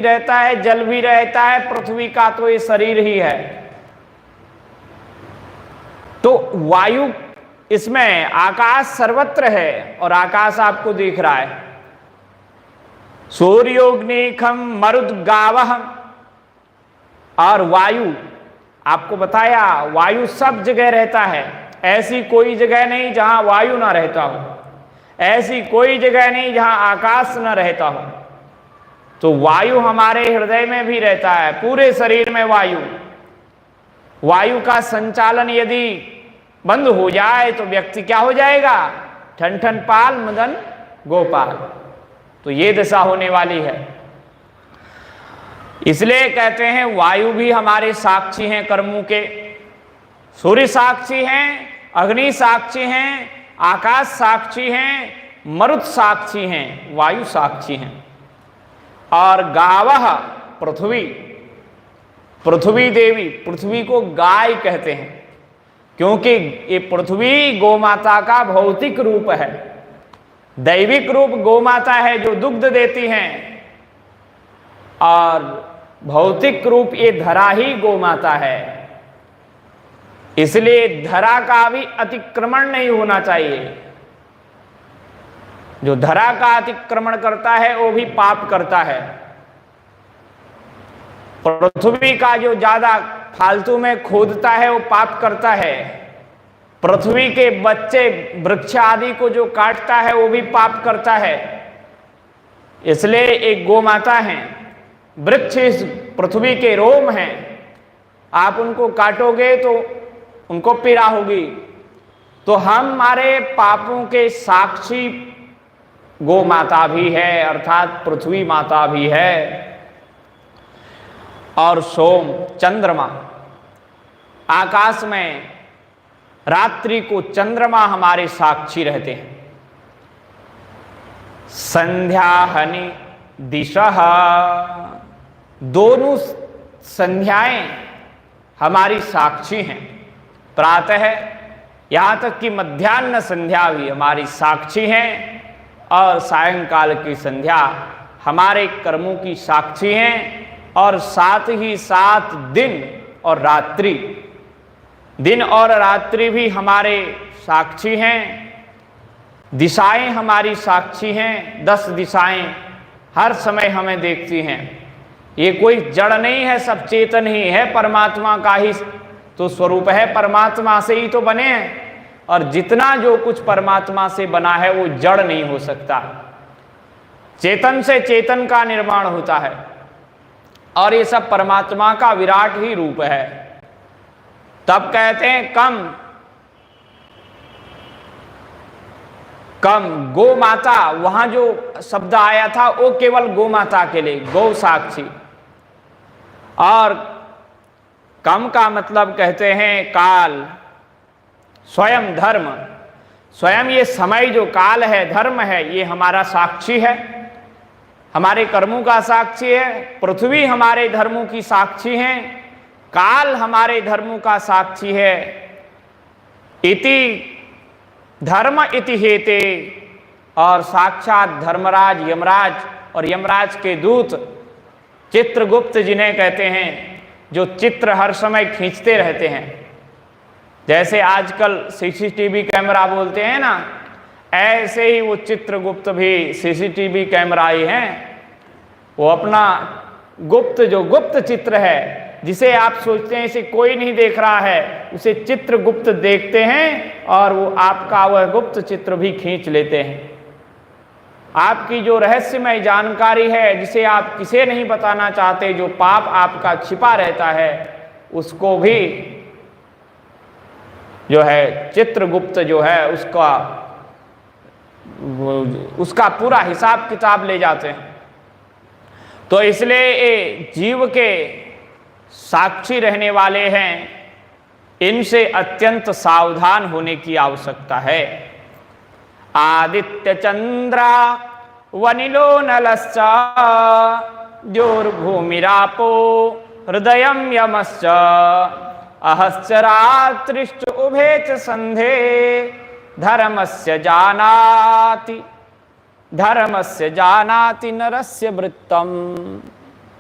रहता है, जल भी रहता है, पृथ्वी का तो ये शरीर ही है। तो वायु इसमें, आकाश सर्वत्र है और आकाश आपको दिख रहा है। सूर्योग्निखम मरुद्गावह, और वायु आपको बताया वायु सब जगह रहता है। ऐसी कोई जगह नहीं जहां वायु ना रहता हो, ऐसी कोई जगह नहीं जहां आकाश ना रहता हो। तो वायु हमारे हृदय में भी रहता है, पूरे शरीर में वायु। वायु का संचालन यदि बंद हो जाए तो व्यक्ति क्या हो जाएगा? ठन ठन पाल मदन गोपाल। तो ये दशा होने वाली है। इसलिए कहते हैं वायु भी हमारे साक्षी हैं कर्मों के। सूर्य साक्षी हैं, अग्नि साक्षी हैं, आकाश साक्षी हैं, मरुत साक्षी हैं, वायु साक्षी हैं। और गावह पृथ्वी, पृथ्वी देवी, पृथ्वी को गाय कहते हैं क्योंकि ये पृथ्वी गोमाता का भौतिक रूप है। दैविक रूप गोमाता है जो दुग्ध देती हैं, और भौतिक रूप ये धरा ही गोमाता है। इसलिए धरा का भी अतिक्रमण नहीं होना चाहिए। जो धरा का अतिक्रमण करता है वो भी पाप करता है। पृथ्वी का जो ज्यादा फालतू में खोदता है वो पाप करता है। पृथ्वी के बच्चे वृक्ष आदि को जो काटता है वो भी पाप करता है। इसलिए एक गोमाता है, वृक्ष इस पृथ्वी के रोम हैं, आप उनको काटोगे तो उनको पीड़ा होगी। तो हमारे पापों के साक्षी गो माता भी है, अर्थात पृथ्वी माता भी है। और सोम चंद्रमा, आकाश में रात्रि को चंद्रमा हमारे साक्षी रहते हैं। संध्या हनि दिशा, दोनों संध्याएं हमारी साक्षी हैं। प्रातः यहाँ तक कि मध्याह्न संध्या भी हमारी साक्षी हैं, और सायंकाल की संध्या हमारे कर्मों की साक्षी हैं। और साथ ही साथ दिन और रात्रि, दिन और रात्रि भी हमारे साक्षी हैं। दिशाएं हमारी साक्षी हैं, 10 दिशाएं हर समय हमें देखती हैं। ये कोई जड़ नहीं है, सब चेतन ही है, परमात्मा का ही तो स्वरूप है, परमात्मा से ही तो बने हैं। और जितना जो कुछ परमात्मा से बना है वो जड़ नहीं हो सकता। चेतन से चेतन का निर्माण होता है, और ये सब परमात्मा का विराट ही रूप है। तब कहते हैं कम गो माता, वहां जो शब्द आया था वो केवल गो माता के लिए, गौ साक्षी। और कम का मतलब कहते हैं काल, स्वयं धर्म, स्वयं ये समय जो काल है, धर्म है, ये हमारा साक्षी है, हमारे कर्मों का साक्षी है। पृथ्वी हमारे धर्मों की साक्षी है, काल हमारे धर्मों का साक्षी है। इति धर्म इति हेते, और साक्षात धर्मराज यमराज और यमराज के दूत चित्रगुप्त जिन्हें कहते हैं, जो चित्र हर समय खींचते रहते हैं। जैसे आजकल सीसीटीवी कैमरा बोलते हैं ना, ऐसे ही वो चित्रगुप्त भी सीसीटीवी कैमरा ही हैं। वो अपना गुप्त, जो गुप्त चित्र है, जिसे आप सोचते हैं इसे कोई नहीं देख रहा है, उसे चित्रगुप्त देखते हैं, और वो आपका वह गुप्त चित्र भी खींच लेते हैं। आपकी जो रहस्यमय जानकारी है, जिसे आप किसे नहीं बताना चाहते, जो पाप आपका छिपा रहता है, उसको भी जो है चित्रगुप्त जो है उसका पूरा हिसाब किताब ले जाते हैं। तो इसलिए ये जीव के साक्षी रहने वाले हैं, इनसे अत्यंत सावधान होने की आवश्यकता है। आदित्य चंद्रा वनिलो नलश्च द्योर्भूमिरापो हृदयं यमश्च अहश्च रात्रिश्च उभे च संधे धर्मस्य जानाति नरस्य वृत्तम्।